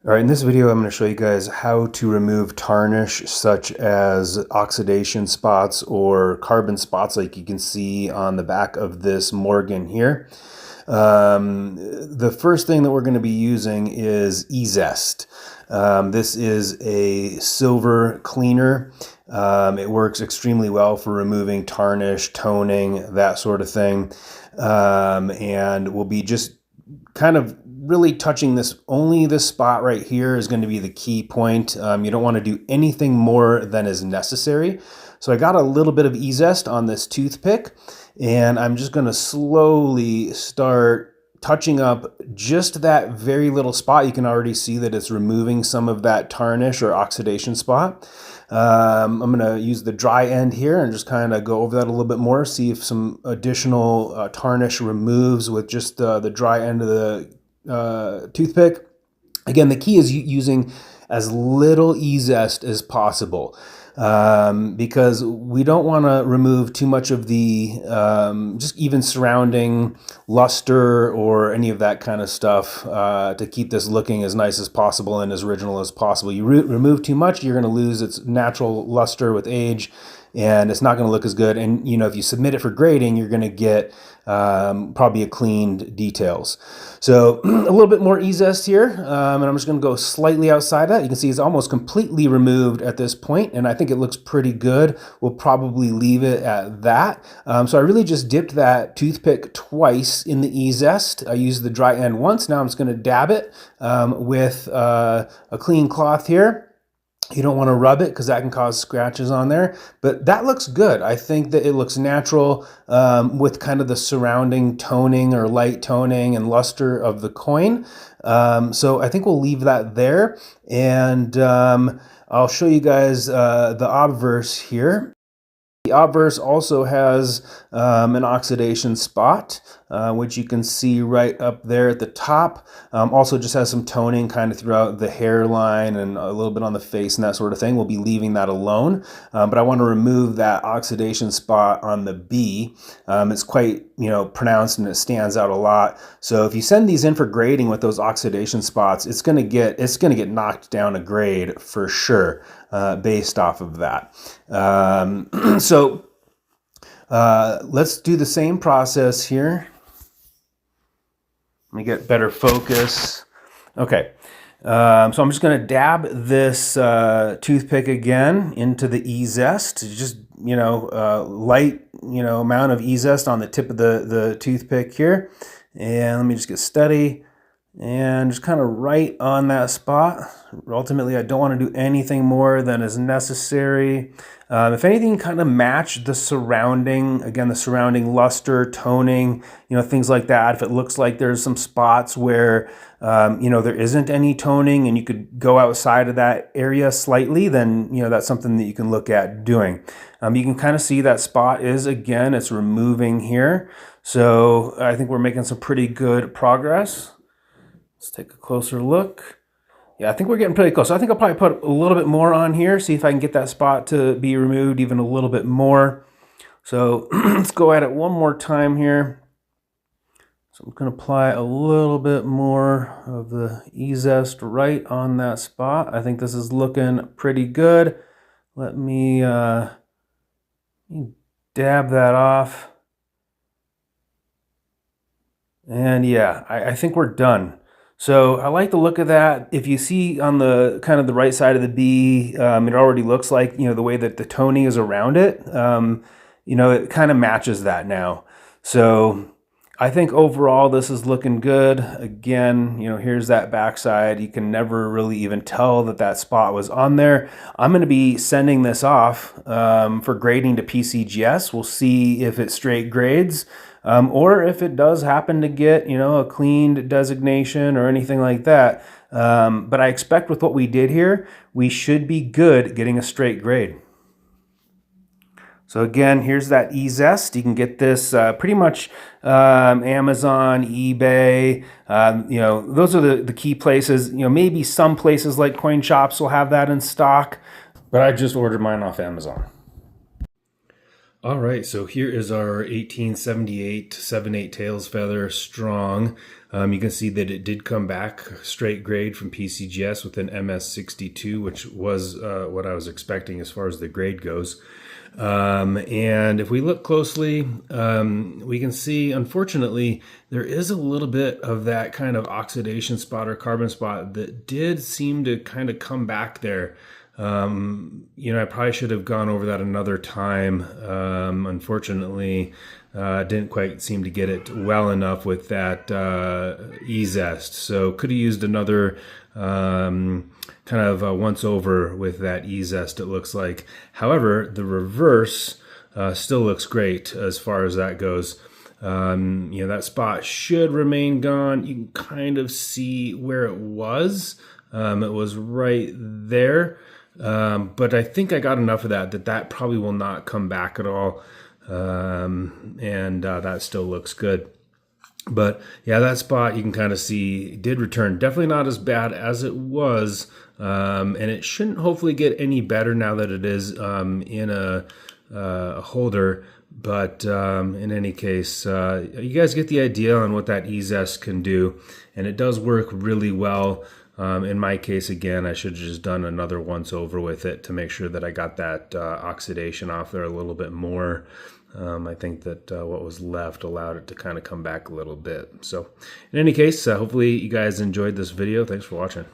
All right, in this video, I'm going to show you guys how to remove tarnish such as oxidation spots or carbon spots like you can see on the back of this Morgan here. The first thing that we're going to be using is eZest. This is a silver cleaner. It works extremely well for removing tarnish, toning, that sort of thing. And we'll be just kind of really touching only this spot right here is going to be the key point. You don't want to do anything more than is necessary. So I got a little bit of eZest on this toothpick, and I'm just going to slowly start touching up just that very little spot. You can already see that it's removing some of that tarnish or oxidation spot. I'm going to use the dry end here and just kind of go over that a little bit more, see if some additional tarnish removes with just the dry end of the toothpick. Again, the key is using as little eZest as possible, because we don't want to remove too much of the just even surrounding luster or any of that kind of stuff to keep this looking as nice as possible and as original as possible. You remove too much, you're going to lose its natural luster with age, and it's not going to look as good. And if you submit it for grading, you're going to get probably a cleaned details. So a little bit more eZest here, and I'm just going to go slightly outside that. You can see it's almost completely removed at this point, and I think it looks pretty good. We'll probably leave it at that. So I really just dipped that toothpick twice in the eZest. I used the dry end once. Now I'm just going to dab it with a clean cloth here. You don't want to rub it because that can cause scratches on there, but that looks good. I think that it looks natural with kind of the surrounding toning or light toning and luster of the coin. So I think we'll leave that there, and I'll show you guys the obverse here. The obverse also has an oxidation spot, which you can see right up there at the top. Also just has some toning kind of throughout the hairline and a little bit on the face and that sort of thing. We'll be leaving that alone, but I want to remove that oxidation spot on the B. It's quite pronounced, and it stands out a lot. So if you send these in for grading with those oxidation spots, it's gonna get knocked down a grade for sure, based off of that. So let's do the same process here. Let me get better focus. Okay, so I'm just going to dab this toothpick again into the eZest. Just light amount of eZest on the tip of the toothpick here, and let me just get steady and just kind of right on that spot. Ultimately, I don't want to do anything more than is necessary. If anything, kind of match the surrounding luster, toning, things like that. If it looks like there's some spots where, there isn't any toning and you could go outside of that area slightly, then, that's something that you can look at doing. You can kind of see that spot it's removing here. So I think we're making some pretty good progress. Let's take a closer look. Yeah, I think we're getting pretty close. So I think I'll probably put a little bit more on here, see if I can get that spot to be removed even a little bit more. So let's go at it one more time here. So I'm going to apply a little bit more of the eZest right on that spot. I think this is looking pretty good. Let me dab that off. And yeah, I think we're done. So I like the look of that. If you see on the kind of the right side of the B, it already looks like, the way that the toning is around it, it kind of matches that now. So I think overall this is looking good. Again, here's that backside. You can never really even tell that spot was on there. I'm going to be sending this off for grading to PCGS. We'll see if it straight grades. Or if it does happen to get, a cleaned designation or anything like that. But I expect with what we did here, we should be good getting a straight grade. So again, here's that eZest. You can get this pretty much Amazon, eBay. Those are the key places. Maybe some places like coin shops will have that in stock, but I just ordered mine off Amazon. All right, so here is our 1878 7/8 tails feather strong. You can see that it did come back straight grade from PCGS with an MS62, which was what I was expecting as far as the grade goes. And if we look closely, we can see, unfortunately, there is a little bit of that kind of oxidation spot or carbon spot that did seem to kind of come back there. I probably should have gone over that another time. Unfortunately, didn't quite seem to get it well enough with that E-Zest. So could have used another kind of once over with that E-Zest, it looks like. However, the reverse still looks great as far as that goes. That spot should remain gone. You can kind of see where it was. It was right there. But I think I got enough of that probably will not come back at all. That still looks good. But yeah, that spot you can kind of see did return. Definitely not as bad as it was. And it shouldn't hopefully get any better now that it is in a holder. But in any case, you guys get the idea on what that E-Zest can do. And it does work really well. In my case, again, I should have just done another once over with it to make sure that I got that oxidation off there a little bit more. I think that what was left allowed it to kind of come back a little bit. So in any case, hopefully you guys enjoyed this video. Thanks for watching.